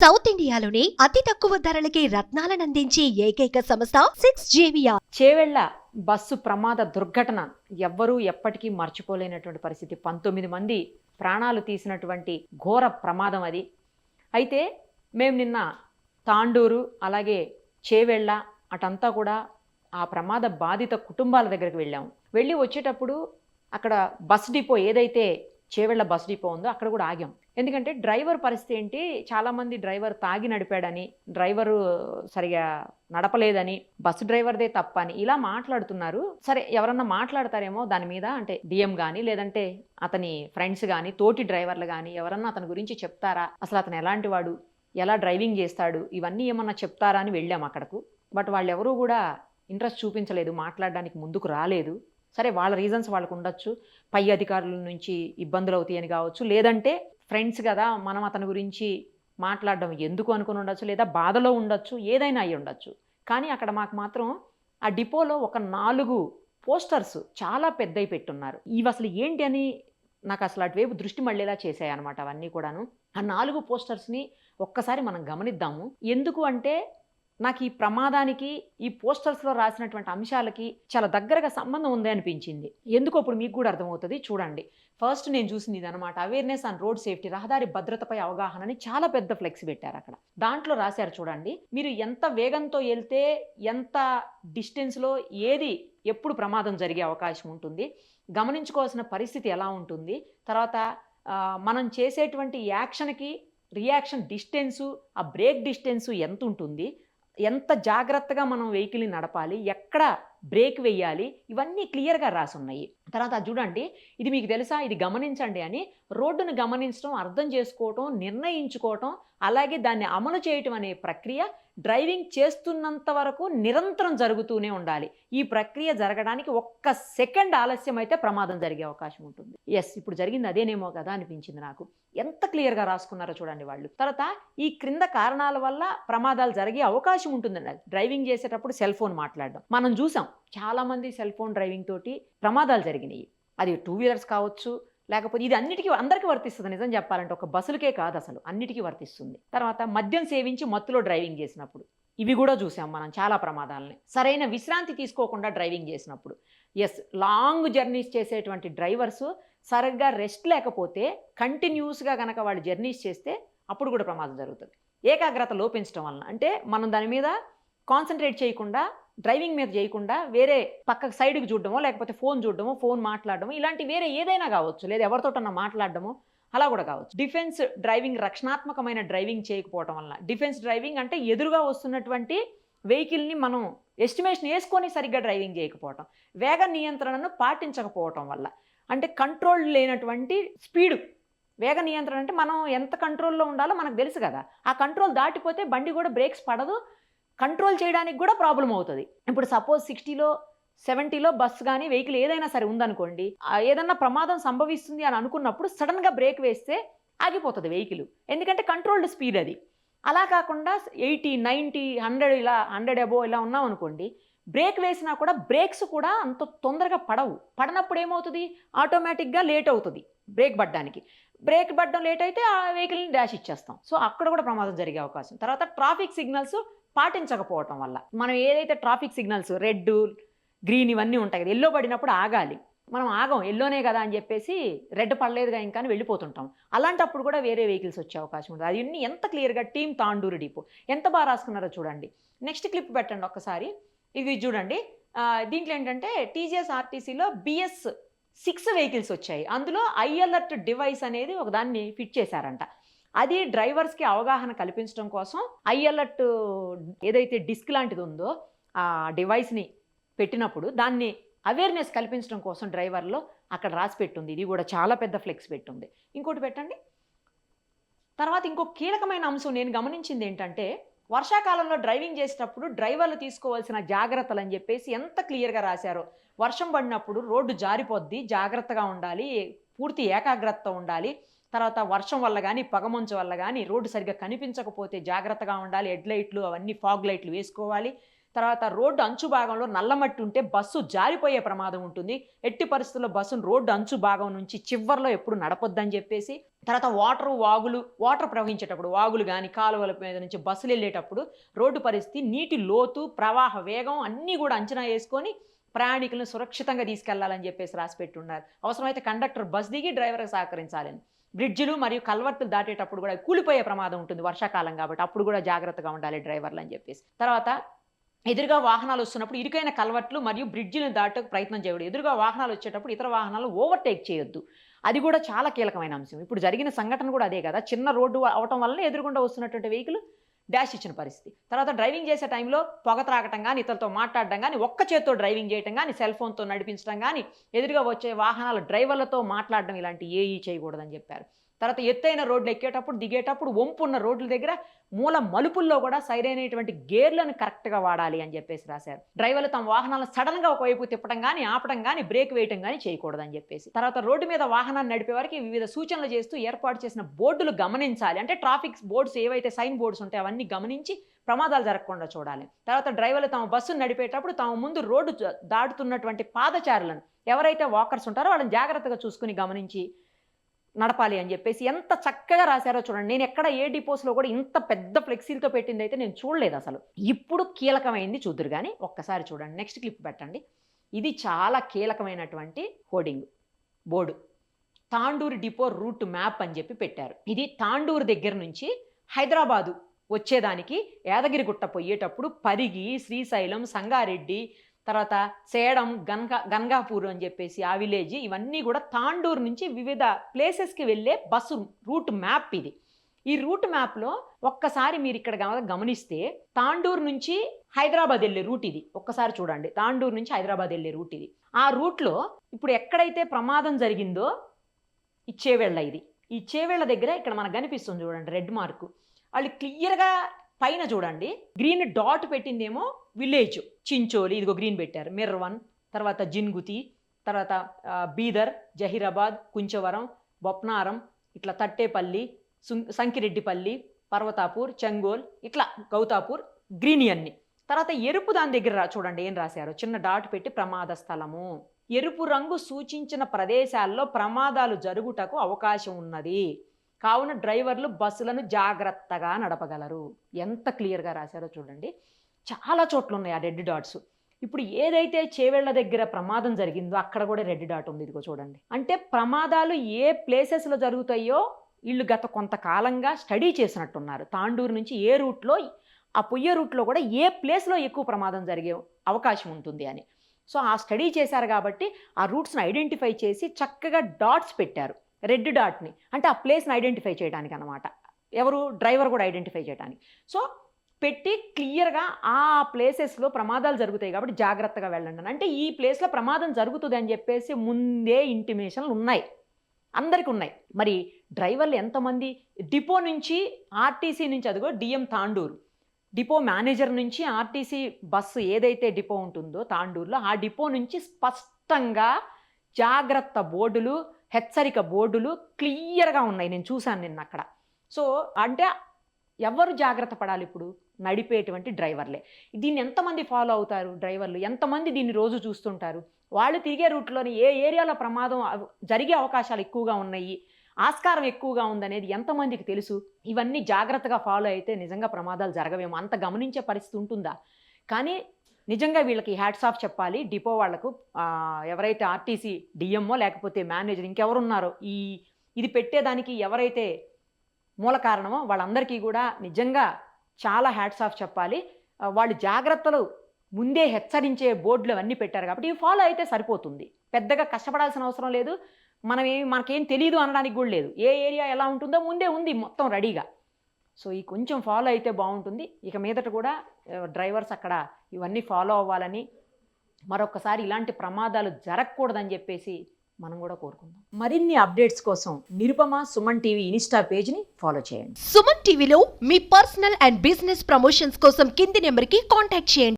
South ఇండియాలోని అతి తక్కువ ధరలకి రత్నాలనందించే ఏకైక సంస్థ 6JVR. చేవెళ్ల బస్సు ప్రమాద దుర్ఘటన ఎవ్వరూ ఎప్పటికీ మర్చిపోలేనటువంటి పరిస్థితి. 19 మంది ప్రాణాలు తీసినటువంటి ఘోర ప్రమాదం అది. అయితే మేము నిన్న తాండూరు అలాగే చేవెళ్ల అటంతా కూడా ఆ ప్రమాద బాధిత కుటుంబాల దగ్గరికి వెళ్ళాము. వెళ్ళి వచ్చేటప్పుడు అక్కడ బస్ డిపో ఏదైతే చేవెళ్ల బస్ డిపో ఉందో అక్కడ కూడా ఆగాం. ఎందుకంటే డ్రైవర్ పరిస్థితి ఏంటి, చాలామంది డ్రైవర్ తాగి నడిపాడని, డ్రైవరు సరిగా నడపలేదని, బస్సు డ్రైవర్దే తప్పని ఇలా మాట్లాడుతున్నారు. సరే, ఎవరన్నా మాట్లాడతారేమో దాని మీద, అంటే డిఎం కానీ లేదంటే అతని ఫ్రెండ్స్ కానీ తోటి డ్రైవర్లు కానీ ఎవరన్నా అతని గురించి చెప్తారా, అసలు అతను ఎలాంటి వాడు, ఎలా డ్రైవింగ్ చేస్తాడు, ఇవన్నీ ఏమన్నా చెప్తారా అని వెళ్ళాము అక్కడకు. బట్ వాళ్ళు ఎవరూ కూడా ఇంట్రెస్ట్ చూపించలేదు, మాట్లాడడానికి ముందుకు రాలేదు. సరే, వాళ్ళ రీజన్స్ వాళ్ళకు ఉండొచ్చు. పై అధికారుల నుంచి ఇబ్బందులు అవుతాయని కావచ్చు, లేదంటే ఫ్రెండ్స్ కదా మనం అతని గురించి మాట్లాడడం ఎందుకు అనుకుని ఉండొచ్చు, లేదా బాధలో ఉండొచ్చు, ఏదైనా అయ్యి ఉండొచ్చు. కానీ అక్కడ మాకు మాత్రం ఆ డిపోలో ఒక 4 పోస్టర్స్ చాలా పెద్దవి పెట్టున్నారు. ఇవి అసలు ఏంటి అని నాకు అసలు అటువైపు దృష్టి మళ్ళేలా చేశాయి అనమాట అవన్నీ కూడాను. ఆ 4 పోస్టర్స్ని ఒక్కసారి మనం గమనిద్దాము. ఎందుకు అంటే నాకు ఈ ప్రమాదానికి ఈ పోస్టర్స్లో రాసినటువంటి అంశాలకి చాలా దగ్గరగా సంబంధం ఉంది అనిపించింది. ఎందుకో ఇప్పుడు మీకు కూడా అర్థమవుతుంది, చూడండి. ఫస్ట్ నేను చూసింది ఇది అనమాట, అవేర్నెస్ ఆన్ రోడ్ సేఫ్టీ, రహదారి భద్రతపై అవగాహన అని చాలా పెద్ద ఫ్లెక్స్ పెట్టారు అక్కడ. దాంట్లో రాశారు చూడండి, మీరు ఎంత వేగంతో వెళ్తే ఎంత డిస్టెన్స్లో ఏది ఎప్పుడు ప్రమాదం జరిగే అవకాశం ఉంటుంది, గమనించుకోవాల్సిన పరిస్థితి ఎలా ఉంటుంది, తర్వాత మనం చేసేటువంటి యాక్షన్కి రియాక్షన్ డిస్టెన్సు, ఆ బ్రేక్ డిస్టెన్సు ఎంత ఉంటుంది, ఎంత జాగ్రత్తగా మనం వెహికల్ని నడపాలి, ఎక్కడ బ్రేక్ వేయాలి, ఇవన్నీ క్లియర్గా రాసి ఉన్నాయి. తర్వాత చూడండి, ఇది మీకు తెలుసా, ఇది గమనించండి అని రోడ్డును గమనించడం, అర్థం చేసుకోవటం, నిర్ణయించుకోవటం, అలాగే దాన్ని అమలు చేయటం అనే ప్రక్రియ డ్రైవింగ్ చేస్తున్నంత వరకు నిరంతరం జరుగుతూనే ఉండాలి. ఈ ప్రక్రియ జరగడానికి ఒక్క సెకండ్ ఆలస్యం అయితే ప్రమాదం జరిగే అవకాశం ఉంటుంది. ఎస్, ఇప్పుడు జరిగింది అదేనేమో కదా అనిపించింది నాకు. ఎంత క్లియర్గా రాసుకున్నారో చూడండి వాళ్ళు. తర్వాత ఈ క్రింద కారణాల వల్ల ప్రమాదాలు జరిగే అవకాశం ఉంటుందండి. డ్రైవింగ్ చేసేటప్పుడు సెల్ ఫోన్ మాట్లాడడం మనం చూసాం, చాలామంది సెల్ ఫోన్ డ్రైవింగ్ తోటి ప్రమాదాలు జరిగినాయి. అది 2 వీలర్స్ కావచ్చు, లేకపోతే ఇది అన్నిటికీ అందరికీ వర్తిస్తుంది. నిజం చెప్పాలంటే ఒక బస్సులకే కాదు, అసలు అన్నిటికీ వర్తిస్తుంది. తర్వాత మద్యం సేవించి మత్తులో డ్రైవింగ్ చేసినప్పుడు ఇవి కూడా చూసాం మనం చాలా ప్రమాదాలని. సరైన విశ్రాంతి తీసుకోకుండా డ్రైవింగ్ చేసినప్పుడు, ఎస్, లాంగ్ జర్నీస్ చేసేటువంటి డ్రైవర్స్ సరిగ్గా రెస్ట్ లేకపోతే కంటిన్యూస్గా కనుక వాళ్ళు జర్నీస్ చేస్తే అప్పుడు కూడా ప్రమాదం జరుగుతుంది. ఏకాగ్రత లోపించడం వలన, అంటే మనం దాని మీద కాన్సన్ట్రేట్ చేయకుండా, డ్రైవింగ్ మీద చేయకుండా వేరే పక్క సైడ్కి చూడడమో, లేకపోతే ఫోన్ చూడడమో, ఫోన్ మాట్లాడడమో, ఇలాంటి వేరే ఏదైనా కావచ్చు, లేదా ఎవరితోటన్నా మాట్లాడడమో అలా కూడా కావచ్చు. డిఫెన్స్ డ్రైవింగ్, రక్షణాత్మకమైన డ్రైవింగ్ చేయకపోవడం వలన, డిఫెన్స్ డ్రైవింగ్ అంటే ఎదురుగా వస్తున్నటువంటి వెహికల్ని మనం ఎస్టిమేషన్ వేసుకొని సరిగ్గా డ్రైవింగ్ చేయకపోవటం, వేగ నియంత్రణను పాటించకపోవటం వల్ల, అంటే కంట్రోల్ లేనటువంటి స్పీడు. వేగ నియంత్రణ అంటే మనం ఎంత కంట్రోల్లో ఉండాలో మనకు తెలుసు కదా, ఆ కంట్రోల్ దాటిపోతే బండి కూడా బ్రేక్స్ పడదు, కంట్రోల్ చేయడానికి కూడా ప్రాబ్లం అవుతుంది. ఇప్పుడు సపోజ్ 60లో 70లో బస్సు కానీ వెహికల్ ఏదైనా సరే ఉందనుకోండి, ఏదన్నా ప్రమాదం సంభవిస్తుంది అని అనుకున్నప్పుడు సడన్గా బ్రేక్ వేస్తే ఆగిపోతుంది వెహికల్, ఎందుకంటే కంట్రోల్డ్ స్పీడ్ అది. అలా కాకుండా 80, 90, 100 ఇలా 100 అబోవ్ ఇలా ఉన్నాం అనుకోండి, బ్రేక్ వేసినా కూడా బ్రేక్స్ కూడా అంత తొందరగా పడవు. పడినప్పుడు ఏమవుతుంది, ఆటోమేటిక్గా లేట్ అవుతుంది బ్రేక్ పడడానికి. బ్రేక్ పడడం లేట్ అయితే ఆ వెహికల్ని డాష్ ఇచ్చేస్తాం. సో అక్కడ కూడా ప్రమాదం జరిగే అవకాశం. తర్వాత ట్రాఫిక్ సిగ్నల్స్ పాటించకపోవటం వల్ల, మనం ఏదైతే ట్రాఫిక్ సిగ్నల్స్ రెడ్, గ్రీన్ ఇవన్నీ ఉంటాయి కదా, ఎల్లో పడినప్పుడు ఆగాలి, మనం ఆగం, ఎల్లోనే కదా అని చెప్పేసి రెడ్ పడలేదుగా ఇంకా అని వెళ్ళిపోతుంటాం. అలాంటప్పుడు కూడా వేరే వెహికల్స్ వచ్చే అవకాశం ఉంటుంది. అది ఎంత క్లియర్గా టీమ్ తాండూరు డిపో ఎంత బాగా రాసుకున్నారో చూడండి. నెక్స్ట్ క్లిప్ పెట్టండి ఒక్కసారి. ఇది చూడండి, దీంట్లో ఏంటంటే టీజీఎస్ ఆర్టీసీలో BS6 వెహికల్స్ వచ్చాయి. అందులో ఐ అలర్ట్ డివైస్ అనేది ఒక దాన్ని ఫిట్ చేశారంట. అది డ్రైవర్స్కి అవగాహన కల్పించడం కోసం ఐ అలర్ట్ ఏదైతే డిస్క్ లాంటిది ఉందో ఆ డివైస్ని పెట్టినప్పుడు దాన్ని అవేర్నెస్ కల్పించడం కోసం డ్రైవర్లో అక్కడ రాసి పెట్టుంది. ఇది కూడా చాలా పెద్ద ఫ్లెక్స్ పెట్టుంది. ఇంకోటి పెట్టండి. తర్వాత ఇంకో కీలకమైన అంశం నేను గమనించింది ఏంటంటే, వర్షాకాలంలో డ్రైవింగ్ చేసేటప్పుడు డ్రైవర్లు తీసుకోవాల్సిన జాగ్రత్తలు అని చెప్పేసి ఎంత క్లియర్గా రాశారో. వర్షం పడినప్పుడు రోడ్డు జారిపోద్ది, జాగ్రత్తగా ఉండాలి, పూర్తి ఏకాగ్రత ఉండాలి. తర్వాత వర్షం వల్ల కానీ పొగమంచు వల్ల కానీ రోడ్డు సరిగ్గా కనిపించకపోతే జాగ్రత్తగా ఉండాలి, హెడ్ లైట్లు అవన్నీ ఫాగ్ లైట్లు వేసుకోవాలి. తర్వాత రోడ్డు అంచు భాగంలో నల్లమట్టి ఉంటే బస్సు జారిపోయే ప్రమాదం ఉంటుంది, ఎట్టి పరిస్థితుల్లో బస్సును రోడ్డు అంచు భాగం నుంచి చివర్లో ఎప్పుడు నడపొద్దని చెప్పేసి. తర్వాత వాటర్ ప్రవహించేటప్పుడు వాగులు కానీ కాలువల మీద నుంచి బస్సులు వెళ్ళేటప్పుడు రోడ్డు పరిస్థితి, నీటి లోతు, ప్రవాహ వేగం అన్నీ కూడా అంచనా వేసుకొని ప్రయాణికులను సురక్షితంగా తీసుకెళ్లాలని చెప్పేసి రాసిపెట్టి ఉన్నారు. అవసరమైతే కండక్టర్ బస్ దిగి డ్రైవర్కి సహకరించాలని. బ్రిడ్జిలు మరియు కల్వర్టులు దాటేటప్పుడు కూడా కూలిపోయే ప్రమాదం ఉంటుంది వర్షాకాలం కాబట్టి, అప్పుడు కూడా జాగ్రత్తగా ఉండాలి డ్రైవర్లు అని చెప్పేసి. తర్వాత ఎదురుగా వాహనాలు వస్తున్నప్పుడు ఇరుకైన కల్వర్ట్లు మరియు బ్రిడ్జిలను దాటకు ప్రయత్నం చేయడు. ఎదురుగా వాహనాలు వచ్చేటప్పుడు ఇతర వాహనాలు ఓవర్టేక్ చేయొద్దు. అది కూడా చాలా కీలకమైన అంశం. ఇప్పుడు జరిగిన సంఘటన కూడా అదే కదా, చిన్న రోడ్డు అవటం వల్ల ఎదురుగుండా వస్తున్నటువంటి వెహికల్ డాష్ ఇచ్చిన పరిస్థితి. తర్వాత డ్రైవింగ్ చేసే టైంలో పొగ త్రాగటం కానీ, ఇతరులతో మాట్లాడడం కానీ, ఒక్క చేత్తో డ్రైవింగ్ చేయడం కానీ, సెల్ ఫోన్తో నడిపించడం కానీ, ఎదురుగా వచ్చే వాహనాల డ్రైవర్లతో మాట్లాడడం ఇలాంటి ఏఈ చేయకూడదని చెప్పారు. తర్వాత ఎత్తైన రోడ్లు ఎక్కేటప్పుడు దిగేటప్పుడు వంపున్న రోడ్ల దగ్గర మూల మలుపుల్లో కూడా సరైనటువంటి గేర్లను కరెక్ట్గా వాడాలి అని చెప్పేసి రాశారు. డ్రైవర్లు తమ వాహనాలను సడన్గా ఒకవైపు తిప్పడం కానీ, ఆపడం కానీ, బ్రేక్ వేయటం కానీ చేయకూడదని చెప్పేసి. తర్వాత రోడ్డు మీద వాహనాన్ని నడిపే వారికి వివిధ సూచనలు చేస్తూ ఏర్పాటు చేసిన బోర్డులు గమనించాలి. అంటే ట్రాఫిక్ బోర్డ్స్ ఏవైతే సైన్ బోర్డ్స్ ఉంటాయో అవన్నీ గమనించి ప్రమాదాలు జరగకుండా చూడాలి. తర్వాత డ్రైవర్లు తమ బస్సును నడిపేటప్పుడు తమ ముందు రోడ్డు దాటుతున్నటువంటి పాదచారులను, ఎవరైతే వాకర్స్ ఉంటారో వాళ్ళని జాగ్రత్తగా చూసుకుని గమనించి నడపాలి అని చెప్పేసి ఎంత చక్కగా రాశారో చూడండి. నేను ఎక్కడ ఏ డిపోస్లో కూడా ఇంత పెద్ద ఫ్లెక్సీలతో పెట్టింది అయితే నేను చూడలేదు అసలు. ఇప్పుడు కీలకమైంది చూద్దరు కానీ ఒక్కసారి చూడండి. నెక్స్ట్ క్లిప్ పెట్టండి. ఇది చాలా కీలకమైనటువంటి hoarding board. Tandur depot route map అని చెప్పి పెట్టారు. ఇది తాండూరు దగ్గర నుంచి హైదరాబాదు వచ్చేదానికి యాదగిరిగుట్ట పోయేటప్పుడు పరిగి, శ్రీశైలం, సంగారెడ్డి, తర్వాత సేడం, గన్గాపూర్ అని చెప్పేసి ఆ విలేజ్, ఇవన్నీ కూడా తాండూరు నుంచి వివిధ ప్లేసెస్కి వెళ్ళే బస్సు రూట్ మ్యాప్ ఇది. ఈ రూట్ మ్యాప్లో ఒక్కసారి మీరు ఇక్కడ గమనిస్తే తాండూరు నుంచి హైదరాబాద్ వెళ్ళే రూట్ ఇది. ఒక్కసారి చూడండి, తాండూరు నుంచి హైదరాబాద్ వెళ్ళే రూట్ ఇది. ఆ రూట్లో ఇప్పుడు ఎక్కడైతే ప్రమాదం జరిగిందో ఈ చేవెళ్ళ, ఇది ఈ చేవెళ్ళ దగ్గర ఇక్కడ మనకు కనిపిస్తుంది చూడండి రెడ్ మార్కు. వాళ్ళు క్లియర్గా పైన చూడండి గ్రీన్ డాట్ పెట్టిందేమో విలేజ్ చించోలి, ఇదిగో గ్రీన్ పెట్టారు. మిర్వన్, తర్వాత జిన్గుతి, తర్వాత బీదర్, జహీరాబాద్, కుంచవరం, బొప్నారం, ఇట్లా తట్టేపల్లి, సంకిరెడ్డిపల్లి, పర్వతాపూర్, చెంగోల్, ఇట్లా గౌతాపూర్, గ్రీన్ అన్ని. తర్వాత ఎరుపు దాని దగ్గర చూడండి ఏం రాశారు, చిన్న డాట్ పెట్టి ప్రమాద స్థలము. ఎరుపు రంగు సూచించిన ప్రదేశాల్లో ప్రమాదాలు జరుగుటకు అవకాశం ఉన్నది, కావున డ్రైవర్లు బస్సులను జాగ్రత్తగా నడపగలరు. ఎంత క్లియర్గా రాశారో చూడండి. చాలా చోట్ల ఉన్నాయి ఆ రెడ్ డాట్స్. ఇప్పుడు ఏదైతే చేవెళ్ల దగ్గర ప్రమాదం జరిగిందో అక్కడ కూడా రెడ్ డాట్ ఉంది, ఇదిగో చూడండి. అంటే ప్రమాదాలు ఏ ప్లేసెస్లో జరుగుతాయో వీళ్ళు గత కొంతకాలంగా స్టడీ చేసినట్టున్నారు. తాండూరు నుంచి ఏ రూట్లో, ఆ పొయ్యే రూట్లో కూడా ఏ ప్లేస్లో ఎక్కువ ప్రమాదం జరిగే అవకాశం ఉంటుంది అని. సో ఆ స్టడీ చేశారు కాబట్టి ఆ రూట్స్ని ఐడెంటిఫై చేసి చక్కగా డాట్స్ పెట్టారు, రెడ్ డాట్ని. అంటే ఆ ప్లేస్ని ఐడెంటిఫై చేయడానికి అనమాట, ఎవరు డ్రైవర్ కూడా ఐడెంటిఫై చేయడానికి. సో పెట్టి క్లియర్గా ఆ ప్లేసెస్లో ప్రమాదాలు జరుగుతాయి కాబట్టి జాగ్రత్తగా వెళ్ళండి అని. అంటే ఈ ప్లేస్లో ప్రమాదం జరుగుతుంది అని చెప్పేసి ముందే ఇంటిమేషన్లు ఉన్నాయి, అందరికీ ఉన్నాయి. మరి డ్రైవర్లు ఎంతమంది, డిపో నుంచి ఆర్టీసీ నుంచి, అదిగో డిఎం తాండూరు డిపో మేనేజర్ నుంచి ఆర్టీసీ బస్సు ఏదైతే డిపో ఉంటుందో తాండూరులో, ఆ డిపో నుంచి స్పష్టంగా జాగ్రత్త బోర్డులు, హెచ్చరిక బోర్డులు క్లియర్గా ఉన్నాయి. నేను చూశాను నిన్న అక్కడ. సో అంటే ఎవరు జాగ్రత్త పడాలి ఇప్పుడు? నడిపేటువంటి డ్రైవర్లే. దీన్ని ఎంతమంది ఫాలో అవుతారు డ్రైవర్లు, ఎంతమంది దీన్ని రోజు చూస్తుంటారు? వాళ్ళు తిరిగే రూట్లోని ఏ ఏరియాలో ప్రమాదం జరిగే అవకాశాలు ఎక్కువగా ఉన్నాయి, ఆస్కారం ఎక్కువగా ఉందనేది ఎంతమందికి తెలుసు? ఇవన్నీ జాగ్రత్తగా ఫాలో అయితే నిజంగా ప్రమాదాలు జరగవేమో. అంత గమనించే పరిస్థితి ఉంటుందా? కానీ నిజంగా వీళ్ళకి హ్యాట్స్ ఆఫ్ చెప్పాలి డిపో వాళ్లకు. ఎవరైతే ఆర్టీసీ డిఎంఓ లేకపోతే మేనేజర్ ఇంకెవరున్నారో ఇది పెట్టేదానికి ఎవరైతే మూల కారణమో వాళ్ళందరికీ కూడా నిజంగా చాలా హ్యాట్స్ ఆఫ్ చెప్పాలి. వాళ్ళు జాగ్రత్తలు ముందే హెచ్చరించే బోర్డులు అవన్నీ పెట్టారు కాబట్టి ఇవి ఫాలో అయితే సరిపోతుంది. పెద్దగా కష్టపడాల్సిన అవసరం లేదు. మనకేం తెలియదు అనడానికి కూడా లేదు. ఏ ఏరియా ఎలా ఉంటుందో ముందే ఉంది మొత్తం రెడీగా. సో ఈ కొంచెం ఫాలో అయితే బాగుంటుంది. ఇక మీదట కూడా డ్రైవర్స్ అక్కడ ఇవన్నీ ఫాలో అవ్వాలని, మరొకసారి ఇలాంటి ప్రమాదాలు జరగకూడదని చెప్పేసి మనం కూడా కోరుకుందాం. మరిన్ని అప్డేట్స్ కోసం నిరుపమ సుమన్ టీవీ ఇన్స్టా పేజ్ని ఫాలో చేయండి. సుమన్ టీవీలో మీ పర్సనల్ అండ్ బిజినెస్ ప్రమోషన్స్ కోసం కింది నెంబర్కి కాంటాక్ట్ చేయండి.